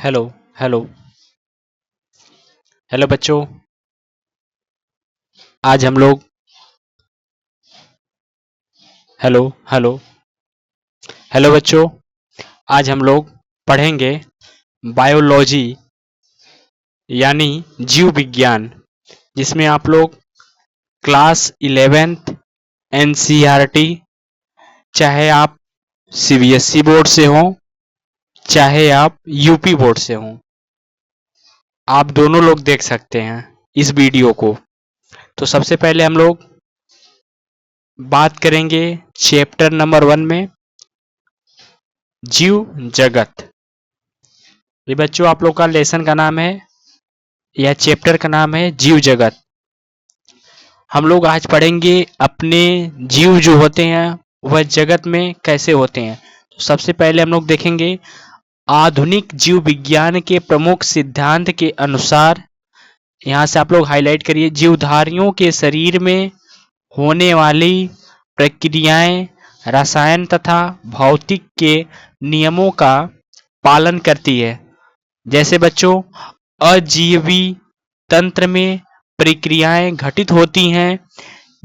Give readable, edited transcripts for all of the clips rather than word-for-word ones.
Hello hello hello बच्चों। आज हम लोग हेलो हेलो हेलो बच्चों। आज हम लोग पढ़ेंगे बायोलॉजी यानी जीव विज्ञान, जिसमें आप लोग क्लास 11th एनसीईआरटी, चाहे आप सीबीएसई बोर्ड से हों चाहे आप यूपी बोर्ड से हों, आप दोनों लोग देख सकते हैं इस वीडियो को। तो सबसे पहले हम लोग बात करेंगे चैप्टर नंबर 1 में जीव जगत। ये बच्चों आप लोग का लेसन का नाम है या चैप्टर का नाम है जीव जगत। हम लोग आज पढ़ेंगे अपने जीव जो होते हैं वह जगत में कैसे होते हैं। तो सबसे पहले हम लोग देखेंगे आधुनिक जीव विज्ञान के प्रमुख सिद्धांत के अनुसार, यहाँ से आप लोग हाईलाइट करिए, जीवधारियों के शरीर में होने वाली प्रक्रियाएं रसायन तथा भौतिक के नियमों का पालन करती है। जैसे बच्चों अजीवी तंत्र में प्रक्रियाएं घटित होती हैं,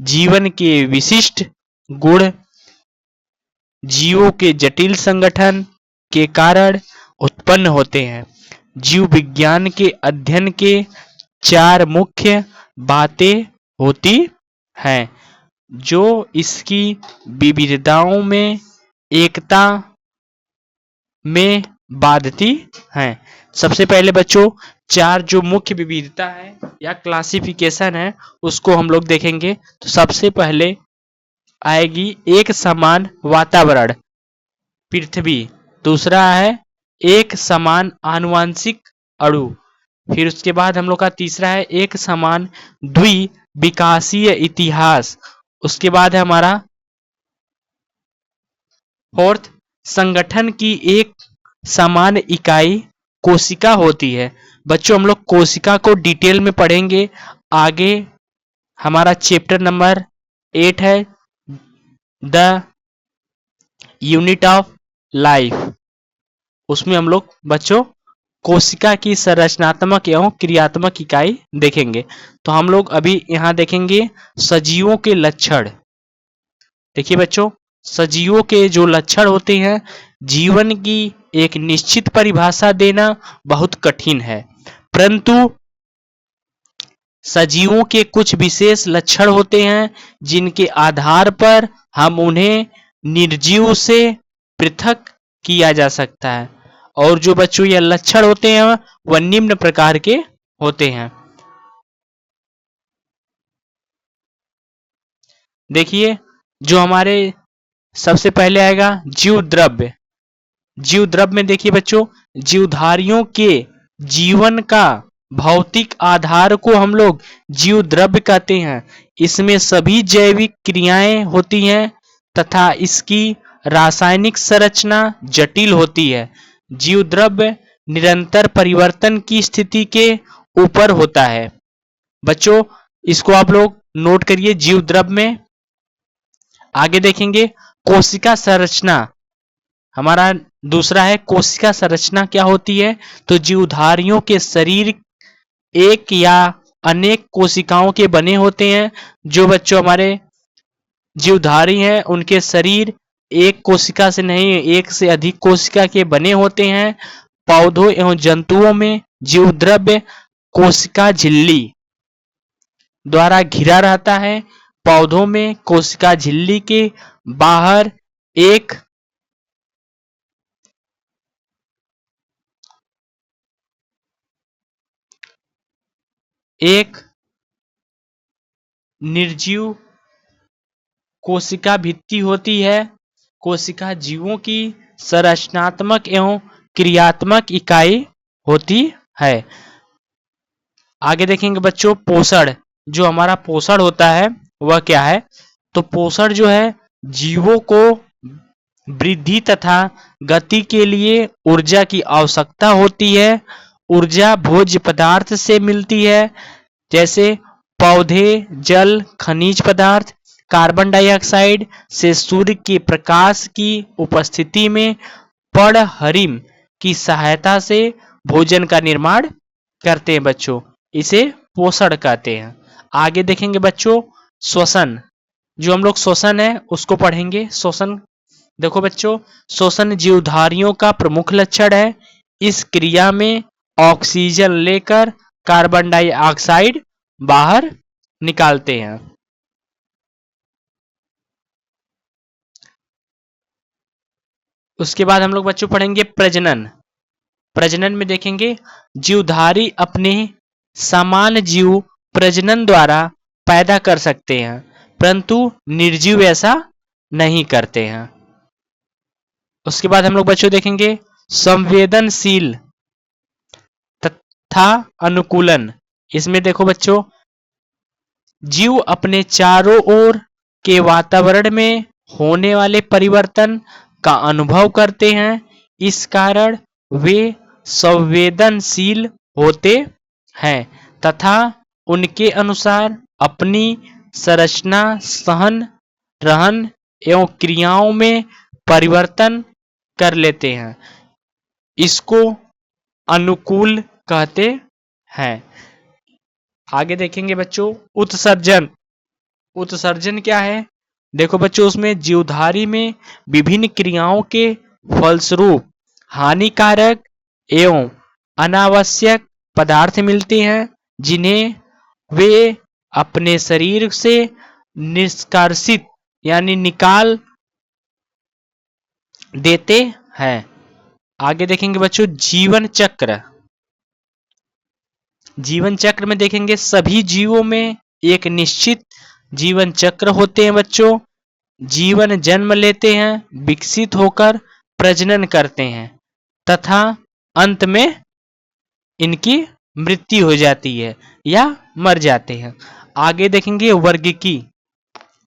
जीवन के विशिष्ट गुण जीवों के जटिल संगठन के कारण उत्पन्न होते हैं। जीव विज्ञान के अध्ययन के 4 मुख्य बातें होती हैं जो इसकी विविधताओं में एकता में बाधती हैं। सबसे पहले बच्चों 4 जो मुख्य विविधता है या क्लासिफिकेशन है उसको हम लोग देखेंगे। तो सबसे पहले आएगी एक समान वातावरण पृथ्वी, दूसरा है एक समान आनुवंशिक अणु, फिर उसके बाद हम लोग का तीसरा है एक समान द्विविकासीय इतिहास, उसके बाद है हमारा फोर्थ संगठन की एक समान इकाई कोशिका होती है। बच्चों हम लोग कोशिका को डिटेल में पढ़ेंगे आगे। हमारा चैप्टर नंबर 8 है द यूनिट ऑफ लाइफ, उसमें हम लोग बच्चों कोशिका की संरचनात्मक एवं क्रियात्मक इकाई देखेंगे। तो हम लोग अभी यहाँ देखेंगे सजीवों के लक्षण। देखिए बच्चों, सजीवों के जो लक्षण होते हैं, जीवन की एक निश्चित परिभाषा देना बहुत कठिन है, परंतु सजीवों के कुछ विशेष लक्षण होते हैं जिनके आधार पर हम उन्हें निर्जीव से पृथक किया जा सकता है। और जो बच्चों ये लक्षण होते हैं वह निम्न प्रकार के होते हैं। देखिए जो हमारे सबसे पहले आएगा जीव द्रव्य। जीव द्रव्य में देखिए बच्चों, जीवधारियों के जीवन का भौतिक आधार को हम लोग जीव द्रव्य कहते हैं। इसमें सभी जैविक क्रियाएं होती हैं तथा इसकी रासायनिक संरचना जटिल होती है। जीव द्रव्य निरंतर परिवर्तन की स्थिति के ऊपर होता है। बच्चों इसको आप लोग नोट करिए। जीव द्रव्य में आगे देखेंगे कोशिका संरचना, हमारा दूसरा है कोशिका संरचना क्या होती है। तो जीवधारियों के शरीर एक या अनेक कोशिकाओं के बने होते हैं। जो बच्चों हमारे जीवधारी हैं उनके शरीर एक कोशिका से नहीं, एक से अधिक कोशिका के बने होते हैं। पौधों एवं जंतुओं में जीव द्रव्य कोशिका झिल्ली द्वारा घिरा रहता है। पौधों में कोशिका झिल्ली के बाहर एक निर्जीव कोशिका भित्ति होती है। कोशिका जीवों की संरचनात्मक एवं क्रियात्मक इकाई होती है। आगे देखेंगे बच्चों पोषण। जो हमारा पोषण होता है वह क्या है। तो पोषण जो है जीवों को वृद्धि तथा गति के लिए ऊर्जा की आवश्यकता होती है। ऊर्जा भोज्य पदार्थ से मिलती है, जैसे पौधे जल खनिज पदार्थ, कार्बन डाइऑक्साइड से सूर्य के प्रकाश की उपस्थिति में पर्णहरिम की सहायता से भोजन का निर्माण करते हैं बच्चों। इसे पोषण कहते हैं। आगे देखेंगे बच्चों श्वसन। जो हम लोग श्वसन है उसको पढ़ेंगे। श्वसन देखो बच्चों, श्वसन जीवधारियों का प्रमुख लक्षण है। इस क्रिया में ऑक्सीजन लेकर कार्बन डाइऑक्साइड बाहर निकालते हैं। उसके बाद हम लोग बच्चों पढ़ेंगे प्रजनन। प्रजनन में देखेंगे जीवधारी अपने समान जीव प्रजनन द्वारा पैदा कर सकते हैं, परंतु निर्जीव ऐसा नहीं करते हैं। उसके बाद हम लोग बच्चों देखेंगे संवेदनशील तथा अनुकूलन। इसमें देखो बच्चों, जीव अपने चारों ओर के वातावरण में होने वाले परिवर्तन का अनुभव करते हैं। इस कारण वे संवेदनशील होते हैं तथा उनके अनुसार अपनी संरचना, सहन, रहन एवं क्रियाओं में परिवर्तन कर लेते हैं। इसको अनुकूल कहते हैं। आगे देखेंगे बच्चों उत्सर्जन। उत्सर्जन क्या है? देखो बच्चों, उसमें जीवधारी में विभिन्न क्रियाओं के फलस्वरूप हानिकारक एवं अनावश्यक पदार्थ मिलते हैं, जिन्हें वे अपने शरीर से निष्कासित यानी निकाल देते हैं। आगे देखेंगे बच्चों जीवन चक्र। जीवन चक्र में देखेंगे सभी जीवों में एक निश्चित जीवन चक्र होते हैं बच्चों। जीवन जन्म लेते हैं, विकसित होकर प्रजनन करते हैं तथा अंत में इनकी मृत्यु हो जाती है या मर जाते हैं। आगे देखेंगे वर्गीकी।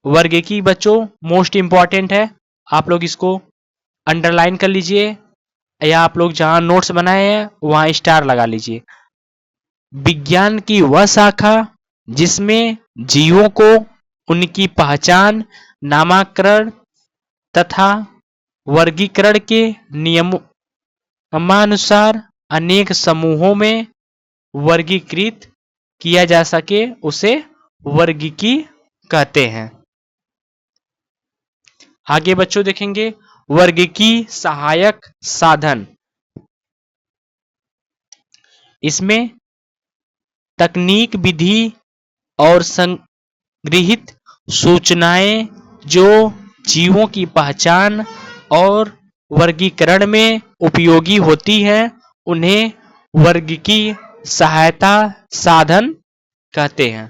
वर्गीकी बच्चों मोस्ट इंपॉर्टेंट है, आप लोग इसको अंडरलाइन कर लीजिए या आप लोग जहां नोट्स बनाए हैं वहां स्टार लगा लीजिए। विज्ञान की वह शाखा जिसमें जीवों को उनकी पहचान, नामकरण तथा वर्गीकरण के नियमानुसार अनेक समूहों में वर्गीकृत किया जा सके, उसे वर्गीकी कहते हैं। आगे बच्चों देखेंगे वर्गीकी सहायक साधन। इसमें तकनीक, विधि और संग्रहित सूचनाएं जो जीवों की पहचान और वर्गीकरण में उपयोगी होती हैं, उन्हें वर्गीकी सहायता साधन कहते हैं।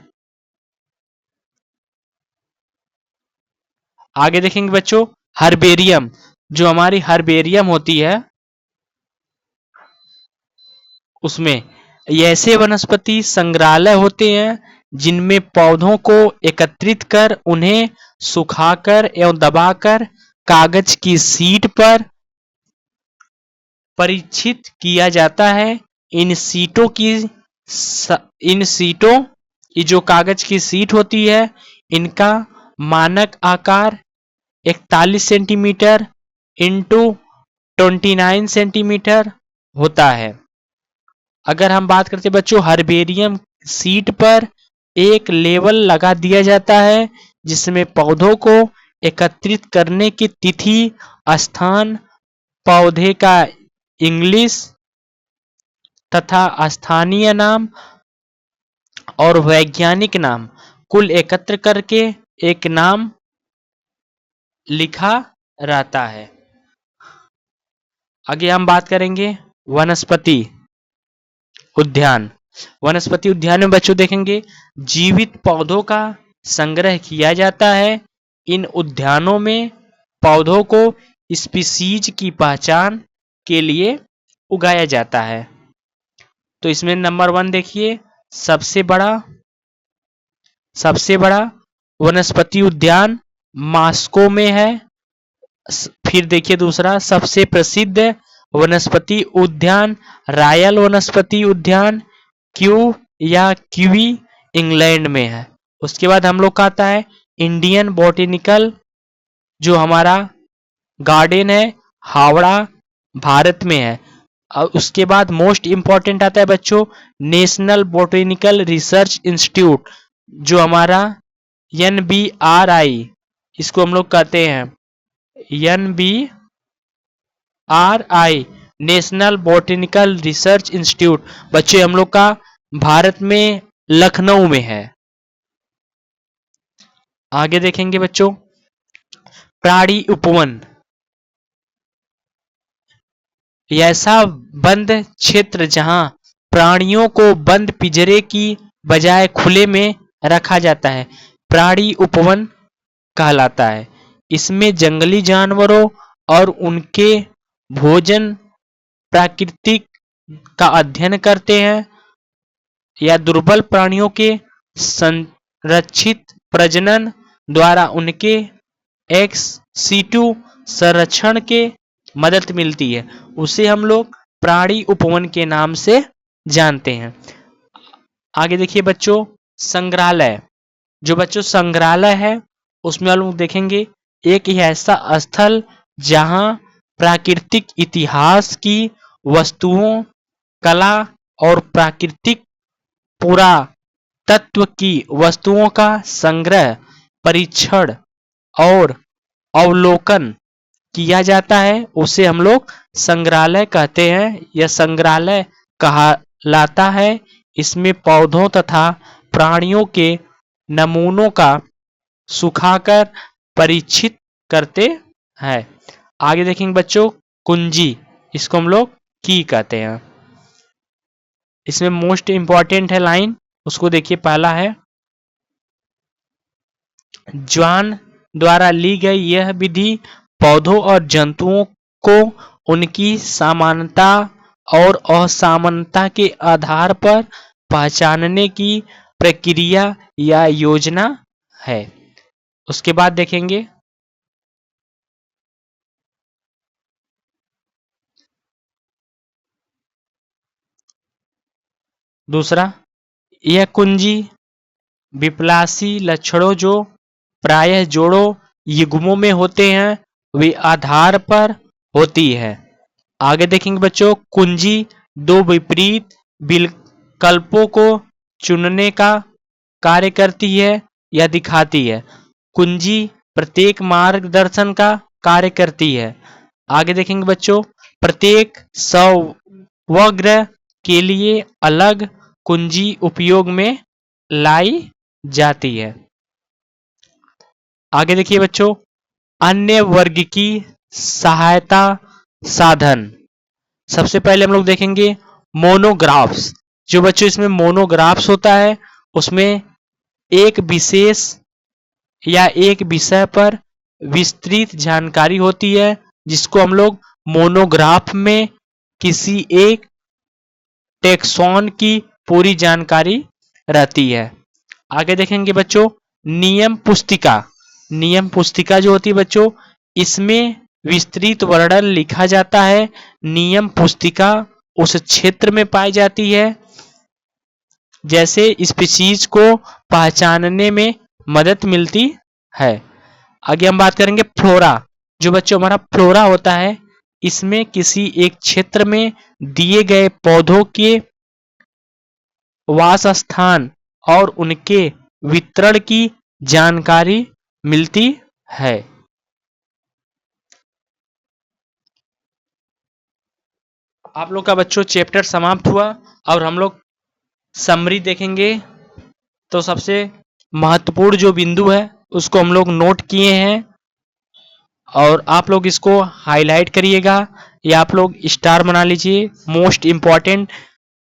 आगे देखेंगे बच्चों हर्बेरियम। जो हमारी हर्बेरियम होती है उसमें ऐसे वनस्पति संग्रहालय होते हैं जिनमें पौधों को एकत्रित कर उन्हें सुखाकर एवं दबाकर कागज की शीट पर परीक्षित किया जाता है। इन शीटों की जो कागज की शीट होती है, इनका मानक आकार 41 सेंटीमीटर इंटू 29 सेंटीमीटर होता है। अगर हम बात करते हैं बच्चों हर्बेरियम शीट पर एक लेबल लगा दिया जाता है जिसमें पौधों को एकत्रित करने की तिथि, स्थान, पौधे का इंग्लिश तथा स्थानीय नाम और वैज्ञानिक नाम कुल एकत्र करके एक नाम लिखा रहता है। आगे हम बात करेंगे वनस्पति उद्यान। वनस्पति उद्यान में बच्चों देखेंगे जीवित पौधों का संग्रह किया जाता है। इन उद्यानों में पौधों को स्पीसीज की पहचान के लिए उगाया जाता है। तो इसमें नंबर 1 देखिए, सबसे बड़ा वनस्पति उद्यान मॉस्को में है। फिर देखिए दूसरा सबसे प्रसिद्ध वनस्पति उद्यान रॉयल वनस्पति उद्यान क्यूवी इंग्लैंड में है। उसके बाद हम लोग का आता है इंडियन बॉटेनिकल जो हमारा गार्डन है हावड़ा भारत में है। और उसके बाद मोस्ट इंपॉर्टेंट आता है बच्चों नेशनल बोटेनिकल रिसर्च इंस्टीट्यूट, जो हमारा NBRI, इसको हम लोग कहते हैं NBRI, national botanical research institute. बच्चे हम लोग का भारत में लखनऊ में है। आगे देखेंगे बच्चों प्राणी उपवन, ऐसा बंद क्षेत्र जहां प्राणियों को बंद पिंजरे की बजाय खुले में रखा जाता है, प्राणी उपवन कहलाता है। इसमें जंगली जानवरों और उनके भोजन प्राकृतिक का अध्ययन करते हैं या दुर्बल प्राणियों के संरक्षित प्रजनन द्वारा उनके एक्स सीटू संरक्षण के मदद मिलती है, उसे हम लोग प्राणी उपवन के नाम से जानते हैं। आगे देखिए बच्चों संग्रहालय, जो बच्चों संग्रहालय है उसमें हम लोग देखेंगे एक ऐसा स्थल जहां प्राकृतिक इतिहास की वस्तुओं, कला और प्राकृतिक पुरातत्व की वस्तुओं का संग्रह, परीक्षण और अवलोकन किया जाता है, उसे हम लोग संग्रहालय कहते हैं। यह संग्रहालय कहलाता है। इसमें पौधों तथा प्राणियों के नमूनों का सुखाकर परीक्षित करते हैं। आगे देखेंगे बच्चों कुंजी, इसको हम लोग की कहते हैं। इसमें मोस्ट इंपॉर्टेंट है लाइन, उसको देखिए। पहला है ज्वान द्वारा ली गई यह विधि पौधों और जंतुओं को उनकी समानता और असामान्यता के आधार पर पहचानने की प्रक्रिया या योजना है। उसके बाद देखेंगे दूसरा, यह कुंजी विप्लासी लक्षणों जो प्रायः जोड़ों युग्मों में होते हैं वे आधार पर होती है। आगे देखेंगे बच्चों कुंजी दो विपरीत विकल्पों को चुनने का कार्य करती है या दिखाती है। कुंजी प्रत्येक मार्गदर्शन का कार्य करती है। आगे देखेंगे बच्चों प्रत्येक स्वग्रह के लिए अलग कुंजी उपयोग में लाई जाती है। आगे देखिए बच्चों अन्य वर्ग की सहायता साधन, सबसे पहले हम लोग देखेंगे मोनोग्राफ्स। जो बच्चों इसमें मोनोग्राफ्स होता है उसमें एक विशेष या एक विषय पर विस्तृत जानकारी होती है, जिसको हम लोग मोनोग्राफ में किसी एक टेक्सॉन की पूरी जानकारी रहती है। आगे देखेंगे बच्चों नियम पुस्तिका। नियम पुस्तिका जो होती है बच्चों इसमें विस्तृत वर्णन लिखा जाता है। नियम पुस्तिका उस क्षेत्र में पाई जाती है जैसे स्पीशीज को पहचानने में मदद मिलती है। आगे हम बात करेंगे फ्लोरा। जो बच्चों हमारा फ्लोरा होता है इसमें किसी एक क्षेत्र में दिए गए पौधों के वास स्थान और उनके वितरण की जानकारी मिलती है। आप लोग का बच्चों चैप्टर समाप्त हुआ और हम लोग समरी देखेंगे। तो सबसे महत्वपूर्ण जो बिंदु है उसको हम लोग नोट किए हैं और आप लोग इसको हाईलाइट करिएगा या आप लोग स्टार बना लीजिए। मोस्ट इम्पॉर्टेंट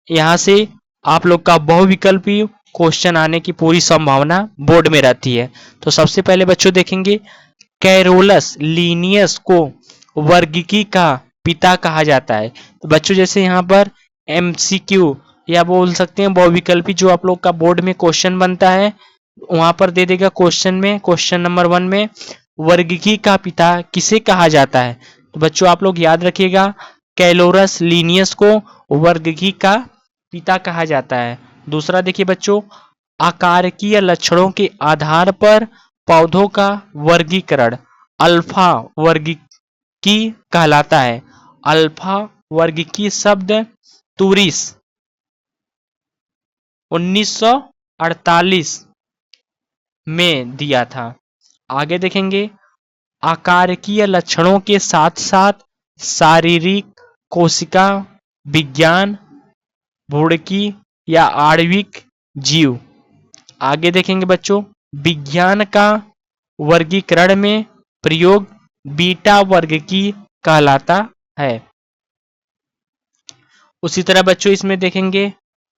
यहाँ से आप लोग का बहुविकल्पी क्वेश्चन आने की पूरी संभावना बोर्ड में रहती है। तो सबसे पहले बच्चों देखेंगे कैरोलस लीनियस को वर्गीकी का पिता कहा जाता है। तो बच्चों जैसे यहाँ पर MCQ या बोल सकते हैं बहुविकल्पी जो आप लोग का बोर्ड में क्वेश्चन बनता है वहां पर दे देगा क्वेश्चन में, क्वेश्चन नंबर 1 में वर्गीकी का पिता किसे कहा जाता है। तो बच्चों आप लोग याद रखिएगा कैलोरस लीनियस को वर्गीकी का पिता कहा जाता है। दूसरा देखिए बच्चों आकारकीय लक्षणों के आधार पर पौधों का वर्गीकरण अल्फा वर्गीकी कहलाता है। अल्फा वर्गीकी शब्द टूरिस 1948 में दिया था। आगे देखेंगे आकारकीय लक्षणों के साथ साथ शारीरिक कोशिका विज्ञान भुड़की या आणविक जीव। आगे देखेंगे बच्चों विज्ञान का वर्गीकरण में प्रयोग बीटा वर्ग की कहलाता है। उसी तरह बच्चों इसमें देखेंगे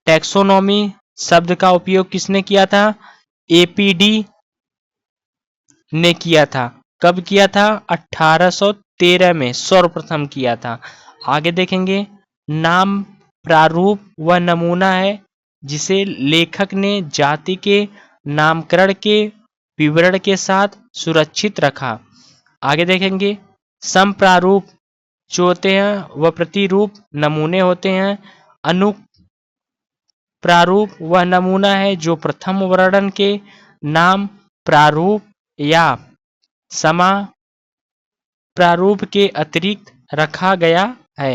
टैक्सोनॉमी शब्द का उपयोग किसने किया था? एपीडी ने किया था। कब किया था? 1813 में सर्वप्रथम किया था। आगे देखेंगे नाम प्रारूप व नमूना है जिसे लेखक ने जाति के नामकरण के विवरण के साथ सुरक्षित रखा। आगे देखेंगे समप्रारूप जो होते हैं वह प्रतिरूप नमूने होते हैं। अनुप्रारूप वह नमूना है जो प्रथम वर्णन के नाम प्रारूप या समा प्रारूप के अतिरिक्त रखा गया है।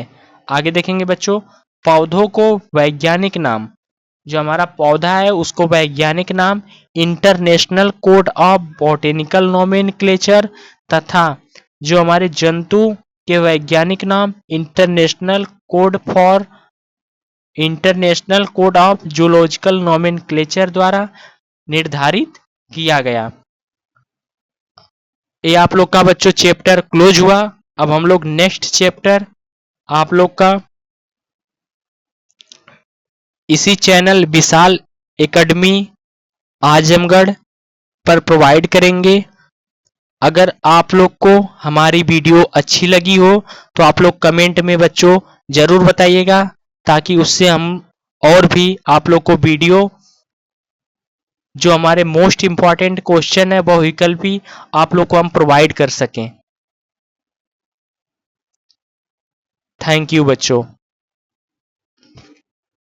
आगे देखेंगे बच्चों पौधों को वैज्ञानिक नाम, जो हमारा पौधा है उसको वैज्ञानिक नाम international code of botanical nomenclature तथा जो हमारे जंतु के वैज्ञानिक नाम international code of zoological nomenclature द्वारा निर्धारित किया गया। ये आप लोग का बच्चों चैप्टर क्लोज हुआ। अब हम लोग नेक्स्ट चैप्टर आप लोग का इसी चैनल विशाल एकेडमी आजमगढ़ पर प्रोवाइड करेंगे। अगर आप लोग को हमारी वीडियो अच्छी लगी हो तो आप लोग कमेंट में बच्चों जरूर बताइएगा ताकि उससे हम और भी आप लोग को वीडियो जो हमारे मोस्ट इम्पॉर्टेंट क्वेश्चन है वह विकल्प भी आप लोग को हम प्रोवाइड कर सकें। थैंक यू बच्चों।